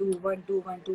2 1 2 1 2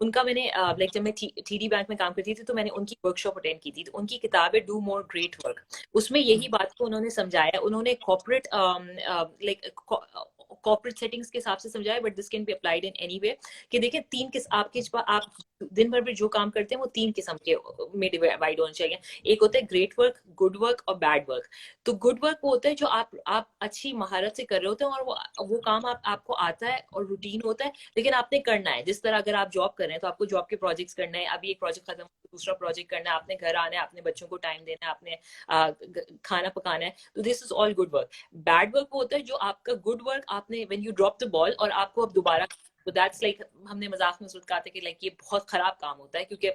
उनका मैंने लाइक जब मैं TD बैंक में काम करती थी तो मैंने उनकी वर्कशॉप अटेंड की थी, तो उनकी किताब है डू मोर ग्रेट वर्क, उसमें यही बात को उन्होंने समझाया, उन्होंने कॉर्पोरेट लाइक कॉर्पोरेट सेटिंग्स के हिसाब से समझाया, but this can be applied in any way, कि देखिए तीन किस आपके आप दिन भर में जो काम करते हैं वो तीन किस्म के में डिवाइड होने चाहिए। एक होता है ग्रेट वर्क, गुड वर्क और बैड वर्क। तो गुड वर्क वो होता है जो आप अच्छी महारत से कर रहे होते हैं और वो काम आपको आता है और रूटीन होता है, लेकिन आपने करना है। जिस तरह अगर आप जॉब कर रहे हैं तो आपको जॉब के प्रोजेक्ट्स करना है, अभी एक प्रोजेक्ट खत्म, दूसरा प्रोजेक्ट करना है, आपने घर आना है, अपने बच्चों को टाइम देना है, आपने खाना पकाना है, तो this is all good work. Bad work वो होता है जो आपका गुड वर्क आपने when you drop the ball और आपको अब दोबारा, तो दैट्स लाइक हमने मजाक में कहा था कि लाइक ये बहुत खराब काम होता है, क्योंकि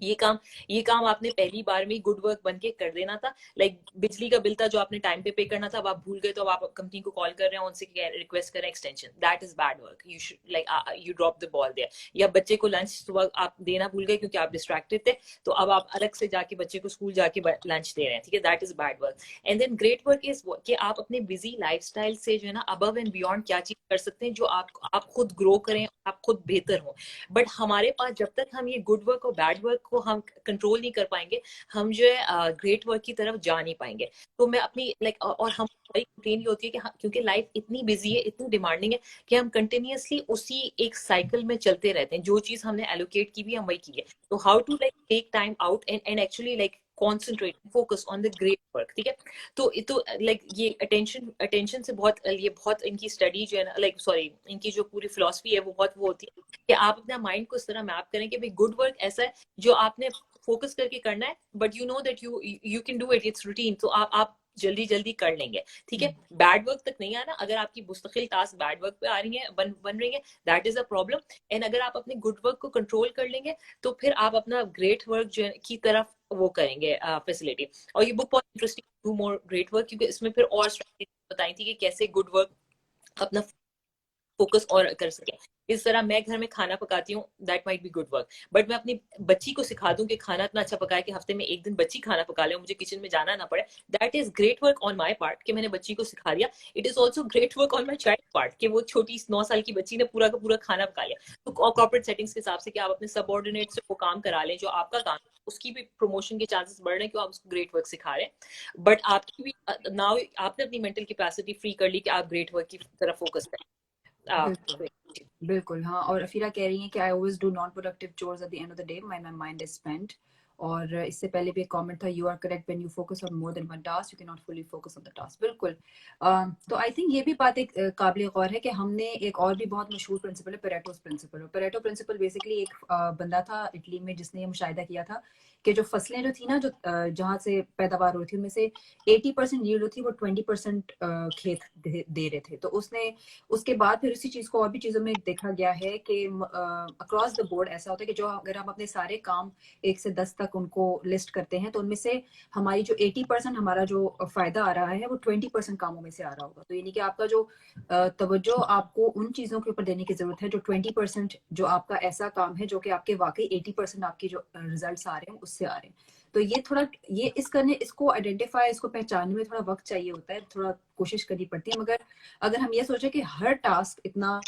ये काम आपने पहली बार में गुड वर्क बन के कर देना था। लाइक बिजली का बिल था जो आपने टाइम पे करना था, अब आप भूल गए, तो अब आप कंपनी को कॉल कर रहे हैं, उनसे रिक्वेस्ट कर रहे हैं extension, that is bad work, you should like you drop the ball there. या बच्चे को लंच सुबह आप देना भूल गए क्योंकि आप डिस्ट्रैक्टेड थे, तो अब आप अलग से जाके बच्चे को स्कूल जाके लंच दे रहे हैं, ठीक है, that is bad work. And then great work is कि आप अपने बिजी लाइफस्टाइल से जो है ना अबव एंड बियॉन्ड क्या चीज कर सकते हैं जो आप खुद ग्रो करें, आप खुद बेहतर हो। बट हमारे पास जब तक हम ये गुड वर्क और बैड वर्क को हम कंट्रोल नहीं कर पाएंगे, हम जो है ग्रेट वर्क की तरफ जा नहीं पाएंगे। तो मैं अपनी लाइक और हम कंप्लेन ये होती है कि क्योंकि लाइफ इतनी बिजी है, इतनी डिमांडिंग है कि हम कंटिन्यूअसली उसी एक साइकिल में चलते रहते हैं, जो चीज हमने एलोकेट की भी हम वही की है। तो how to like take time out and actually like concentrate focus on the great work, ठीक है। तो लाइक ये अटेंशन से बहुत, ये बहुत इनकी स्टडी जो है ना, लाइक सॉरी इनकी जो पूरी फिलॉसफी है वो बहुत वो होती है कि आप अपना माइंड को इस तरह मैप करें कि भाई गुड वर्क ऐसा है जो आपने फोकस करके करना है, but you know that you can do it, it's routine, तो आप जल्दी जल्दी कर लेंगे, ठीक है। बैड वर्क तक नहीं आना, अगर आपकी मुस्तकिल टास्क बैड वर्क पे आ रही है, बन रही है, that is a problem. And अगर आप अपने गुड वर्क को कंट्रोल कर लेंगे तो फिर आप अपना ग्रेट वर्क जो की तरफ वो करेंगे फैसिलिटी। और ये बुक बहुत interesting, do more great work, क्योंकि इसमें फिर और स्ट्रैटेजी बताई थी कि कैसे गुड वर्क अपना फोकस और कर सके। इस तरह मैं घर में खाना पकाती हूँ, that might be good work, but मैं अपनी बच्ची को सिखा दूं कि खाना इतना अच्छा पकाए कि हफ्ते में एक दिन बच्ची खाना पका ले, मुझे किचन में जाना ना पड़े, that is great work on my part कि मैंने बच्ची को सिखा दिया। It is also great work on my child part कि वो छोटी 9 साल की बच्ची ने पूरा का पूरा खाना पका लिया। तो कॉर्पोरेट सेटिंग्स के हिसाब से कि आप अपने सबऑर्डिनेट से वो काम करा लें जो आपका काम, उसकी भी प्रमोशन के चांसेस बढ़ रहे हैं, क्यों आप उसको ग्रेट वर्क सिखा रहे हैं। बट आपकी भी नाउ आपने अपनी मेंटल कैपेसिटी फ्री कर ली कि आप ग्रेट वर्क की तरफ फोकस करें। बिल्कुल बिल्कुल हाँ। और अफीरा कह रही हैं कि I always do non productive chores at the end of the day, my mind is spent. और इससे पहले भी एक कमेंट था, you are correct when you focus on more than one task you can not fully focus on the task. बिल्कुल। तो आई think ये भी बात एक काबिल गौर है कि हमने एक और भी बहुत मशहूर प्रिंसिपल है, पेरेटोस प्रिंसिपल। पेरेटो प्रिंसिपल बेसिकली एक बंदा था इटली में जिसने ये मुशाहिदा किया था कि जो फसलें जो थी ना, जो जहाँ से पैदावार हो रही थी, उनमें से 80% यील्ड जो थी वो 20% खेत दे रहे थे। तो उसने उसके बाद फिर उसी चीज को और भी चीजों में देखा गया है कि अक्रॉस द बोर्ड ऐसा होता है कि जो अगर हम अपने सारे काम 1 से 10 तक उनको लिस्ट करते हैं तो उनमें से हमारी जो 80% हमारा जो फायदा आ रहा है वो 20% कामों में से आ रहा होगा। तो यानी कि आपका जो तवज्जो आपको उन चीजों के ऊपर देने की जरूरत है जो 20% जो आपका ऐसा काम है जो कि आपके वाकई 80% आपकी जो रिजल्ट आ रहे हैं उससे आ रहे हैं। तो ये थोड़ा ये इसको आइडेंटिफाई, इसको पहचानने में थोड़ा वक्त चाहिए होता है, थोड़ा कोशिश करनी पड़ती है। मगर अगर हम ये सोचें कि हर टास्क इतना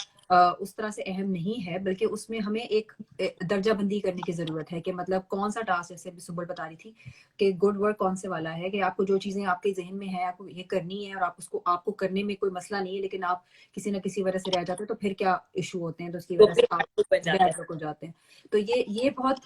उस तरह से अहम नहीं है, बल्कि उसमें हमें एक दर्जा बंदी करने की जरूरत है कि मतलब कौन सा टास्क, जैसे अभी सुबह बता रही थी कि गुड वर्क कौन से वाला है, कि आपको जो चीजें आपके जहन में है आपको ये करनी है और आपको करने में कोई मसला नहीं है, लेकिन आप किसी ना किसी वजह से रह जाते हैं तो फिर क्या इशू होते हैं, तो उसकी वजह से आप बैड वर्क हो जाते हैं। तो ये बहुत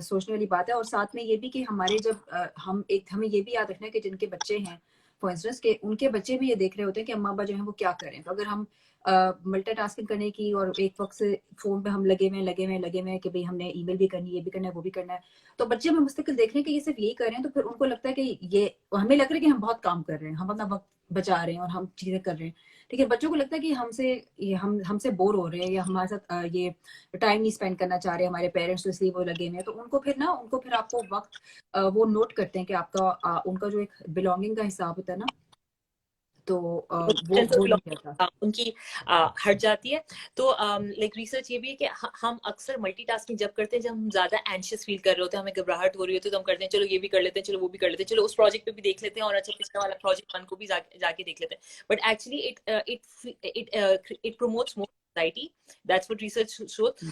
सोचने वाली बात है। और साथ में ये भी कि हमारे जब हमें ये भी याद रखना है कि जिनके बच्चे हैं फॉर इंस्टेंस के उनके बच्चे भी ये देख रहे होते हैं कि अम्मा अब्बा जो है वो क्या करें। तो अगर हम मल्टीटास्किंग करने की और एक वक्त से फोन पे हम लगे हुए हैं कि भाई हमने ईमेल भी करनी है, ये भी करना है, वो भी करना है, तो बच्चे में मुस्तकिल देख रहे हैं कि ये सिर्फ यही कर रहे हैं, तो फिर उनको लगता है कि ये हमें लग रहा है कि हम बहुत काम कर रहे हैं, हम अपना वक्त बचा रहे हैं और हम चीजें कर रहे हैं। ठीक है, बच्चों को लगता है कि हमसे बोर हो रहे हैं या हमारे साथ ये टाइम नहीं स्पेंड करना चाह रहे हमारे पेरेंट्स, तो इसलिए वो लगे हुए हैं। तो उनको फिर आपको वक्त वो नोट करते हैं कि आपका उनका जो एक बिलोंगिंग का हिसाब होता है ना, तो वो नहीं रहता। उनकी हट जाती है। तो लाइक रिसर्च ये भी है कि हम अक्सर मल्टीटास्किंग जब करते हैं जब हम ज्यादा एंशियस फील कर रहे होते हैं, हमें घबराहट हो रही होती है, तो हम करते हैं चलो ये भी कर लेते हैं, चलो वो भी कर लेते हैं, चलो उस प्रोजेक्ट पे भी देख लेते हैं और अच्छा पिछले वाला प्रोजेक्ट 1 को भी जाके देख लेते हैं। But actually it promotes more anxiety. That's what research shows.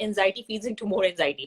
anxiety feeds into more anxiety.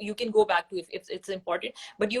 you can go back to if it's important, but you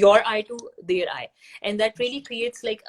your eye to their eye, and that really creates like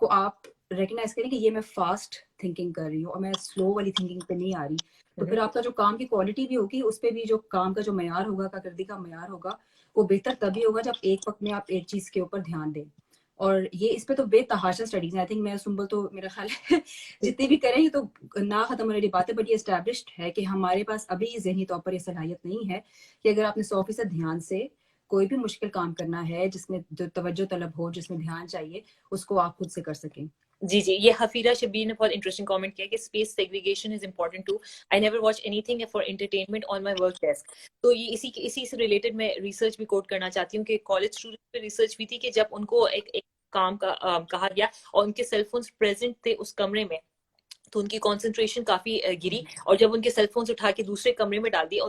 को आप recognise करें कि ये मैं fast thinking कर रही हूँ और मैं स्लो वाली थिंकिंग पे नहीं आ रही, तो फिर आपका जो काम की क्वालिटी भी होगी, उस पर भी जो काम का जो मैयार होगा, कारकर्दगी का मैयार होगा, वो बेहतर तभी होगा जब एक वक्त में आप एक चीज के ऊपर ध्यान दें. और ये इस पे तो बेतहाशा स्टडीज है. आई थिंक मैं सुंबल तो मेरा ख्याल है जितनी भी करें ये तो ना खत्म होने वाली बात है, बट ये एस्टैब्लिश्ड है कि हमारे पास अभी जहनी तौर पर ये सलाहियत नहीं है कि अगर आपने 100% ध्यान से कोई भी मुश्किल काम करना है जिसमें जो तवज्जो तलब हो, जिसमें ध्यान चाहिए, उसको आप खुद से कर सकें. जी जी, ये हफीरा शबीर ने बहुत इंटरेस्टिंग कमेंट किया कि space segregation is important too, I never watch anything for entertainment on my work desk. तो ये इसी से रिलेटेड मैं रिसर्च भी कोट करना चाहती हूँ कि कॉलेज स्टूडेंट पे रिसर्च भी थी कि जब उनको एक काम का कहा गया और उनके सेलफोन्स प्रेजेंट थे उस कमरे में, तो उनकी कंसंट्रेशन काफी गिरी, और जब उनके सेलफोन्स उठा के दूसरे कमरे में डाल दिए,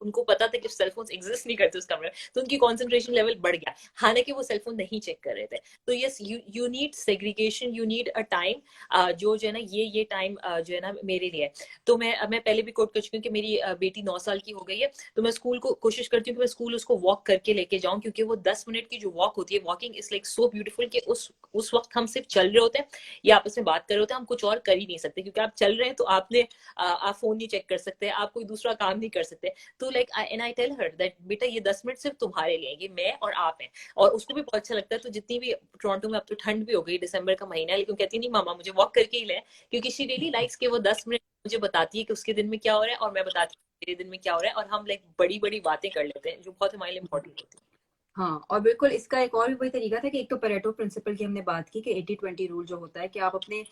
उनको पता था कि सेलफोन्स एग्जिस्ट नहीं करते उस कमरे में, तो उनकी कंसंट्रेशन लेवल बढ़ गया, हालांकि वो सेलफोन नहीं चेक कर रहे थे. तो yes, you need segregation, you need a time जो है ना, ये टाइम जो है ना मेरे लिए. तो मैं पहले भी कोट कर चुकी हूँ कि मेरी बेटी 9 साल की हो गई है, तो मैं स्कूल को कोशिश करती हूँ कि मैं स्कूल उसको वॉक करके लेके जाऊँ, क्योंकि वो 10 मिनट की जो वॉक होती है, walking is like so beautiful कि उस वक्त हम सिर्फ चल रहे होते हैं या आपस में बात कर रहे होते हैं, हम कुछ और कर ही नहीं सकते, क्योंकि आप चल रहे हैं तो आप फोन नहीं चेक कर सकते, आप कोई दूसरा काम नहीं कर सकते. तो like and I tell her that बेटा ये 10 मिनट सिर्फ तुम्हारे लिए, ये मैं और आप हैं. और उसको भी बहुत अच्छा लगता है. तो जितनी भी टोरंटो में अब तो ठंड भी हो गई, दिसंबर का महीना है, लेकिन कहती नहीं मामा मुझे वॉक करके ही ले, क्योंकि शी रियली लाइक्स कि वो 10 मिनट मुझे बताती है कि उसके दिन में क्या हो रहा है और मैं बताती हूँ मेरे दिन में क्या हो रहा है, और हम लाइक बड़ी बड़ी बातें कर लेते हैं जो बहुत हमारे लिए इंपॉर्टेंट होती है. हाँ, और बिल्कुल इसका एक और भी वही तरीका था कि एक तो परेटो प्रिंसिपल की हमने बात की कि 80-20 रूल जो होता है कि आप अपने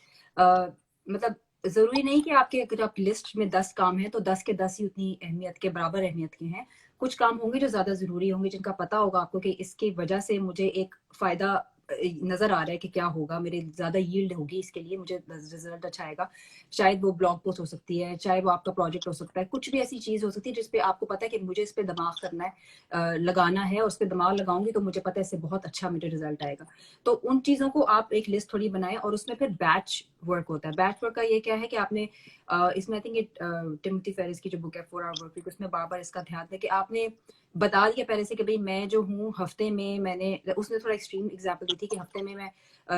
मतलब जरूरी नहीं कि आपके अगर आप लिस्ट में 10 काम है तो 10 के 10 ही उतनी अहमियत के बराबर अहमियत के हैं. कुछ काम होंगे जो ज्यादा जरूरी होंगे, जिनका पता होगा आपको कि इसकी वजह से मुझे एक फायदा नजर आ रहा है कि क्या होगा, मेरे ज्यादा यील्ड होगी, इसके लिए मुझे रिजल्ट अच्छा आएगा. शायद वो ब्लॉग पोस्ट हो सकती है, चाहे वो आपका प्रोजेक्ट हो सकता है, कुछ भी ऐसी चीज हो सकती है जिसपे आपको पता है कि मुझे इस पे दिमाग करना है, लगाना है, और उस पर दिमाग लगाऊंगी तो मुझे पता है इससे बहुत अच्छा मेरे रिजल्ट आएगा. तो उन चीजों को आप एक लिस्ट थोड़ी बनाएं, और उसमें फिर बैच वर्क होता है. बैच वर्क का ये क्या है कि आपने इसमें आई थिंक ये टिमोथी फेरिस की जो बुक है 4 आवर वर्क वीक, उसमें बार बार इसका ध्यान दें कि आपने बता दिया पहले से कि भाई मैं जो हूँ हफ्ते में मैंने, उसने थोड़ा एक्सट्रीम एग्जांपल दी थी कि हफ्ते में मैं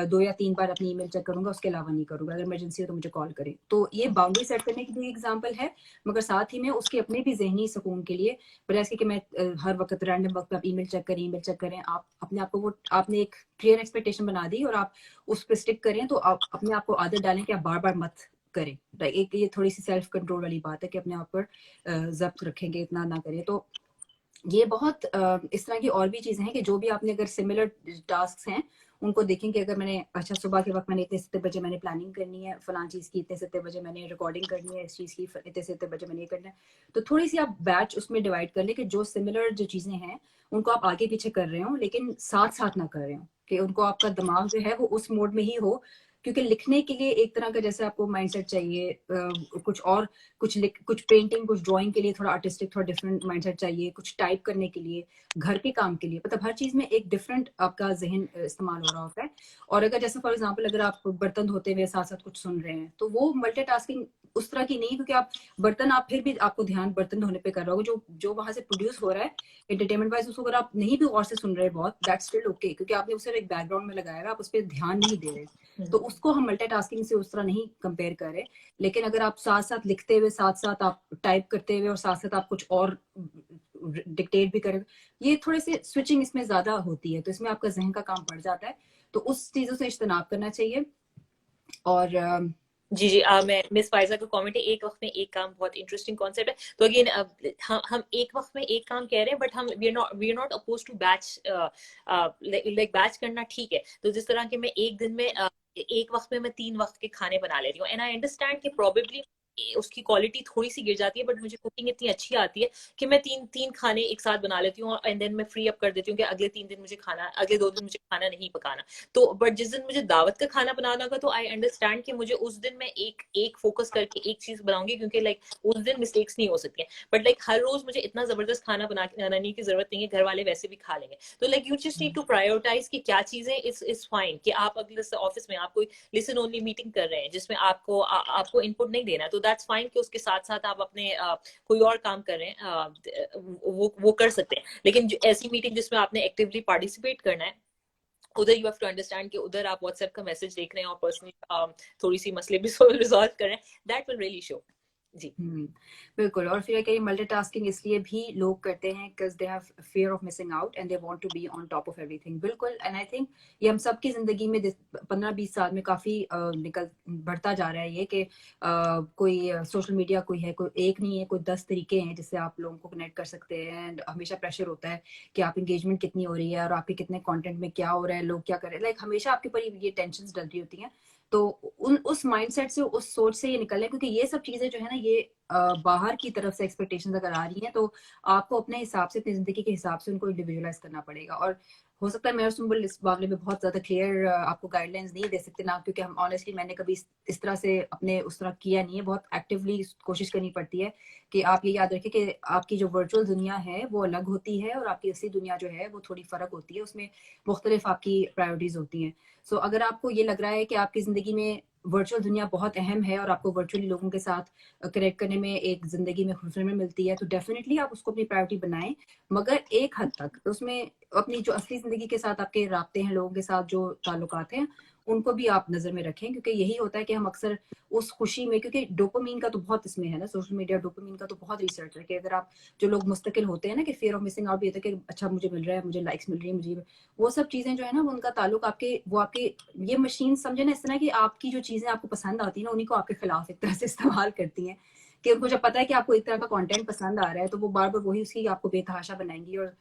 2 या 3 बार अपनी ईमेल चेक करूंगा, उसके अलावा नहीं करूंगा, अगर इमरजेंसी हो तो मुझे कॉल करें. तो ये बाउंड्री सेट करने की भी एग्जांपल है, मगर साथ ही में उसके अपने भी जहनी सुकून के लिए, बजाय इसके कि मैं हर वक्त रैंडम वक्त आप ईमेल चेक करें, आप अपने आप को वो आपने एक क्लियर एक्सपेक्टेशन बना दी और आप उस पर स्टिक करें, तो आप अपने आप को आदत डालें कि आप बार बार मत करें. एक ये थोड़ी सी सेल्फ कंट्रोल वाली बात है कि अपने आप पर जब्त रखेंगे, इतना ना करें. तो ये बहुत इस तरह की और भी चीजें हैं कि जो भी आपने अगर सिमिलर टास्क हैं उनको देखेंगे. अगर मैंने अच्छा सुबह के वक्त मैंने इतने से बजे मैंने प्लानिंग करनी है फलां चीज की, इतने से बजे मैंने रिकॉर्डिंग करनी है इस चीज की, इतने से बजे मैंने ये करना है, तो थोड़ी सी आप बैच उसमें डिवाइड कर ले कि जो सिमिलर जो चीजें हैं उनको आप आगे पीछे कर रहे हो, लेकिन साथ साथ ना कर रहे हो, कि उनको आपका दिमाग जो है वो उस मोड में ही हो. क्योंकि लिखने के लिए एक तरह का जैसे आपको माइंडसेट चाहिए, कुछ और कुछ पेंटिंग कुछ ड्राइंग के लिए थोड़ा आर्टिस्टिक थोड़ा डिफरेंट माइंडसेट चाहिए, कुछ टाइप करने के लिए, घर के काम के लिए, मतलब हर चीज में एक डिफरेंट आपका जहन इस्तेमाल हो रहा होता है. और अगर जैसे फॉर एग्जांपल अगर आप बर्तन धोते हुए साथ साथ कुछ सुन रहे हैं, तो वो मल्टीटास्किंग उस तरह की नहीं, क्योंकि आप फिर भी आपको ध्यान बर्तन धोने पे कर रहे हो, जो वहां से प्रोड्यूस हो रहा है एंटरटेनमेंट वाइज, उसको अगर आप नहीं भी गौर से सुन रहे बहुत, दैट्स स्टिल ओके, क्योंकि आपने उसे एक बैकग्राउंड में लगाया है, आप उस पर ध्यान नहीं दे रहे. तो उसको हम मल्टीटास्किंग से उस तरह नहीं कंपेयर कर रहे. लेकिन अगर आप साथ साथ लिखते हुए, साथ साथ आप टाइप करते हुए, और साथ साथ आप कुछ और डिक्टेट भी करें, ये थोड़े से स्विचिंग इसमें ज्यादा होती है, तो इसमें आपका जहन का काम बढ़ जाता है. तो उस चीजों से इज्तनाब करना चाहिए. और जी जी, मैं मिस फाइजा का कमेंट है, एक वक्त में एक काम बहुत इंटरेस्टिंग कॉन्सेप्ट है. तो अगेन हम एक वक्त में एक काम कह रहे हैं, बट हम we are not oppose to batch, like batch करना ठीक है. तो जिस तरह के मैं एक दिन में एक वक्त में मैं 3 वक्त के खाने बना लेती हूँ, एंड आई अंडरस्टैंड कि प्रोबेबली उसकी क्वालिटी थोड़ी सी गिर जाती है, बट मुझे कुकिंग इतनी अच्छी आती है कि मैं तीन खाने एक साथ बना लेती हूँ, एंड देन मैं फ्री अप कर देती हूँ कि अगले 3 दिन मुझे खाना, अगले 2 दिन मुझे खाना नहीं पकाना. तो बट जिस दिन मुझे दावत का खाना बनाना होगा, तो आई अंडरस्टैंड कि मुझे उस दिन मैं एक फोकस करके एक चीज बनाऊंगी, क्योंकि लाइक उस दिन मिस्टेक्स नहीं हो सकती हैं. बट लाइक हर रोज मुझे इतना जबरदस्त खाना बनाने की जरूरत नहीं है, घर वाले वैसे भी खा लेंगे. तो like you just need to prioritise कि क्या चीजें इज फाइन, कि आप अगले ऑफिस में आप कोई लिसन ओनली मीटिंग कर रहे हैं जिसमें आपको इनपुट नहीं देना है, तो दैट्स फाइन कि उसके साथ साथ आप अपने कोई और काम कर रहे हैं, वो कर सकते हैं. लेकिन ऐसी मीटिंग जिसमें आपने एक्टिवली पार्टिसिपेट करना है, उधर you have to understand कि उधर आप WhatsApp का मैसेज देख रहे हैं और पर्सनली थोड़ी सी मसले भी रिजॉल्व कर रहे हैं, that will really show. जी बिल्कुल. और फिर कहीं मल्टीटास्किंग इसलिए भी लोग करते हैं because they have fear of missing out and they want to be on top of everything. बिल्कुल. एंड आई थिंक ये हम सबकी जिंदगी में 15-20 साल में काफी निकल बढ़ता जा रहा है ये कि कोई सोशल मीडिया कोई है, कोई एक नहीं है, कोई 10 तरीके हैं जिससे आप लोगों को कनेक्ट कर सकते हैं. एंड हमेशा प्रेशर होता है कि आप इंगेजमेंट कितनी हो रही है और आपके कितने कंटेंट में क्या हो रहा है, लोग क्या कर रहे हैं. लाइक हमेशा आपके ऊपर ये टेंशंस डल रही होती हैं. तो उस माइंडसेट से, उस सोच से ये निकलना है, क्योंकि ये सब चीजें जो है ना ये बाहर की तरफ से एक्सपेक्टेशंस अगर आ रही हैं तो आपको अपने हिसाब से, अपनी जिंदगी के हिसाब से उनको इंडिविजुअलाइज करना पड़ेगा. और हो सकता है मैं और सुंबुल इस मामले में बहुत ज्यादा क्लियर आपको गाइडलाइंस नहीं दे सकते ना, क्योंकि हम ऑनेस्टली मैंने कभी इस तरह से अपने उस तरह किया नहीं है. बहुत एक्टिवली कोशिश करनी पड़ती है कि आप ये याद रखें कि आपकी जो वर्चुअल दुनिया है वो अलग होती है और आपकी असली दुनिया जो है वो थोड़ी फर्क होती है, उसमें मुख्तलिफ आपकी प्रायोरिटीज होती हैं. सो अगर आपको ये लग रहा है कि आपकी जिंदगी में वर्चुअल दुनिया बहुत अहम है और आपको वर्चुअली लोगों के साथ कनेक्ट करने में एक जिंदगी में खुशनुमा मिलती है, तो डेफिनेटली आप उसको अपनी प्रायोरिटी बनाएं, मगर एक हद तक उसमें अपनी जो असली जिंदगी के साथ आपके राब्ते हैं, लोगों के साथ जो ताल्लुकात हैं, उनको भी आप नजर में रखें. क्योंकि यही होता है कि हम अक्सर उस खुशी में, क्योंकि डोपामीन का तो बहुत इसमें है ना, सोशल मीडिया डोपामीन का तो बहुत रिसर्च है कि अगर आप, जो लोग मुस्तकिल होते हैं ना कि फियर ऑफ मिसिंग आउट भी होता है कि अच्छा मुझे मिल रहा है, मुझे लाइक्स मिल रही है, मुझे वो सब चीजें जो है ना वो उनका ताल्लुक आपके, वो आपके ये मशीन समझे ना इस तरह की, आपकी जो चीजें आपको पसंद आती है ना उन्हीं को आपके खिलाफ एक तरह से इस्तेमाल करती हैं. कि उनको जब पता है कि आपको एक तरह का कंटेंट पसंद आ रहा है तो वो बार बार वही उसकी आपको बेतहाशा बनाएंगी. और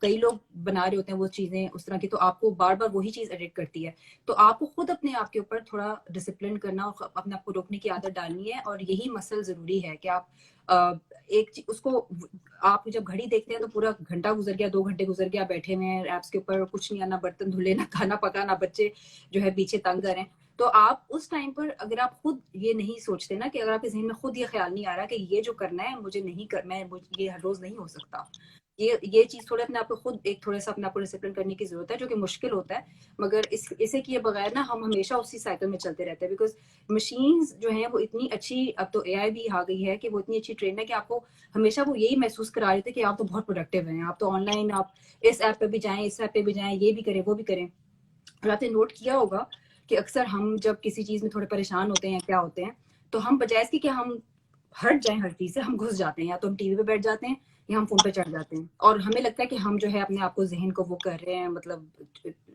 कई लोग बना रहे होते हैं वो चीजें उस तरह की, तो आपको बार बार वही चीज एडिट करती है. तो आपको खुद अपने आप के ऊपर थोड़ा डिसिप्लिन करना और अपने आप को रोकने की आदत डालनी है. और यही मसल जरूरी है कि आप एक उसको, आप जब घड़ी देखते हैं तो पूरा घंटा गुजर गया, 2 घंटे गुजर गया, बैठे हुए हैं ऐप्स के ऊपर, कुछ नहीं आना, बर्तन धुले, ना खाना पका, ना बच्चे जो है पीछे तंग कर रहे हैं. तो आप उस टाइम पर अगर आप खुद ये नहीं सोचते ना, कि अगर आपके जहन में खुद ये ख्याल नहीं आ रहा कि ये जो करना है मुझे नहीं करना है, ये हर रोज नहीं हो सकता, ये चीज थोड़ा अपने आप को खुद एक थोड़ा सा अपने आप को डिसिप्लिन करने की जरूरत है, जो कि मुश्किल होता है. मगर इसे किए बगैर ना हम हमेशा उसी साइकिल में चलते रहते हैं. बिकॉज मशीन्स जो हैं वो इतनी अच्छी, अब तो एआई भी आ गई है कि वो इतनी अच्छी ट्रेन है कि आपको हमेशा वो यही महसूस करा रहे थे कि आप तो बहुत प्रोडक्टिव हैं, आप तो ऑनलाइन, आप इस ऐप पे भी जाएं, इस ऐप पे भी जाएं, ये भी करें, वो भी करें. और आपने नोट किया होगा कि अक्सर हम जब किसी चीज में थोड़े परेशान होते हैं, क्या होते हैं, तो हम बजाय इसके कि हम हट जाएं हर चीज से, हम घुस जाते हैं, या तो हम टीवी पे बैठ जाते हैं या हम फोन पे चढ़ जाते हैं. और हमें लगता है कि हम जो है अपने आप को जहन को वो कर रहे हैं, मतलब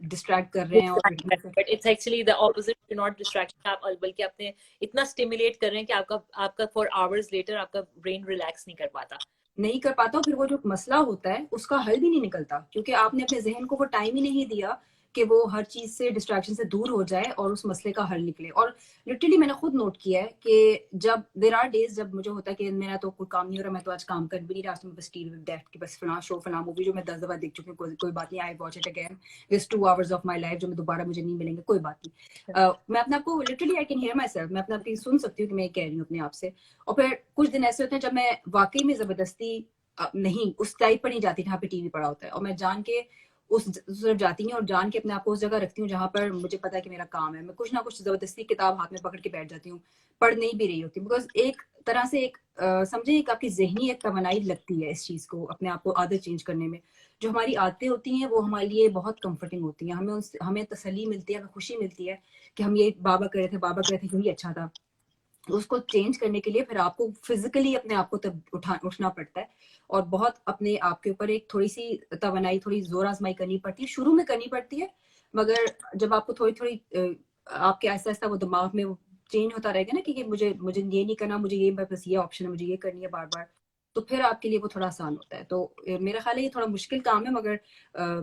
डिस्ट्रैक्ट कर रहे हैं. और but it's actually the opposite, not distraction. आप बल्कि आपने इतना स्टिमुलेट कर रहे हैं कि आपका फॉर आवर्स लेटर आपका ब्रेन रिलैक्स नहीं कर पाता. फिर वो जो मसला होता है उसका हल भी नहीं निकलता, क्योंकि आपने अपने जहन को वो टाइम ही नहीं दिया कि वो हर चीज से, डिस्ट्रैक्शन से दूर हो जाए और उस मसले का हल निकले. और लिटरली मैंने खुद नोट किया है कि जब देयर आर डेज जब मुझे होता है कि मेरा तो कोई काम नहीं हो रहा, मैं तो आज काम कर भी नहीं रहा, आज तो मैं बस टीवी पे बैठ के बस फलां शो, फलां मूवी जो मैं 10 दफा देख चुकी हूँ, कोई बात नहीं, I watch it again, this 2 hours of my life जो मैं दोबारा मुझे नहीं मिलेंगे, कोई बात नहीं. मैं अपने आप को literally, I can hear my self, मैं अपने आप की सुन सकती हूँ कि मैं कह रही हूँ अपने आप से. और फिर कुछ दिन ऐसे होते हैं जब मैं वाकई में जबरदस्ती नहीं उस टाइप पर नहीं जाती जहाँ पे टीवी पड़ा होता है, और मैं जान के उस तरफ जाती हूँ और जान के अपने आप को उस जगह रखती हूँ जहाँ पर मुझे पता है कि मेरा काम है. मैं कुछ ना कुछ जबरदस्ती किताब हाथ में पकड़ के बैठ जाती हूँ, पढ़ नहीं भी रही होती, बिकॉज एक तरह से एक समझे एक आपकी जहनी एक तवनाई लगती है इस चीज को, अपने आप को आदत चेंज करने में. जो हमारी आदतें होती हैं वो हमारे लिए बहुत कंफर्टिंग होती हैं, हमें तसल्ली मिलती है, हमें खुशी मिलती है कि हम ये बाबा कर रहे थे यही अच्छा था. उसको चेंज करने के लिए फिर आपको फिजिकली अपने आप को तब उठना पड़ता है, और बहुत अपने आप के ऊपर एक थोड़ी सी तवनाई, थोड़ी जोर आजमाई करनी पड़ती है, शुरू में करनी पड़ती है. मगर जब आपको थोड़ी थोड़ी आपके ऐसा ऐसा वो दिमाग में चेंज होता रहेगा ना कि मुझे ये नहीं करना, मुझे ये बस ये ऑप्शन है, मुझे ये करनी है बार बार, तो फिर आपके लिए वो थोड़ा आसान होता है. तो मेरा ख्याल है ये थोड़ा मुश्किल काम है, मगर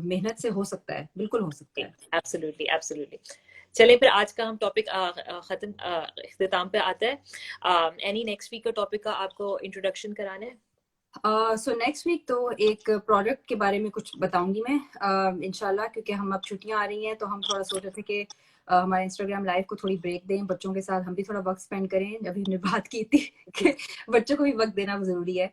मेहनत से हो सकता है, बिल्कुल हो सकता है. Absolutely absolutely. चलिए फिर आज का हम टॉपिक खत्म इख्तिताम पे आता है. एनी नेक्स्ट वीक का टॉपिक का आपको इंट्रोडक्शन कराना है? सो नेक्स्ट वीक तो एक प्रोडक्ट के बारे में कुछ बताऊंगी मैं इंशाल्लाह, क्योंकि हम अब छुट्टियां आ रही हैं तो हम थोड़ा सोच रहे थे कि हमारे इंस्टाग्राम लाइव को थोड़ी ब्रेक दें, बच्चों के साथ हम भी थोड़ा वक्त स्पेंड करें. अभी हमने बात की थी कि बच्चों को भी वक्त देना जरूरी है.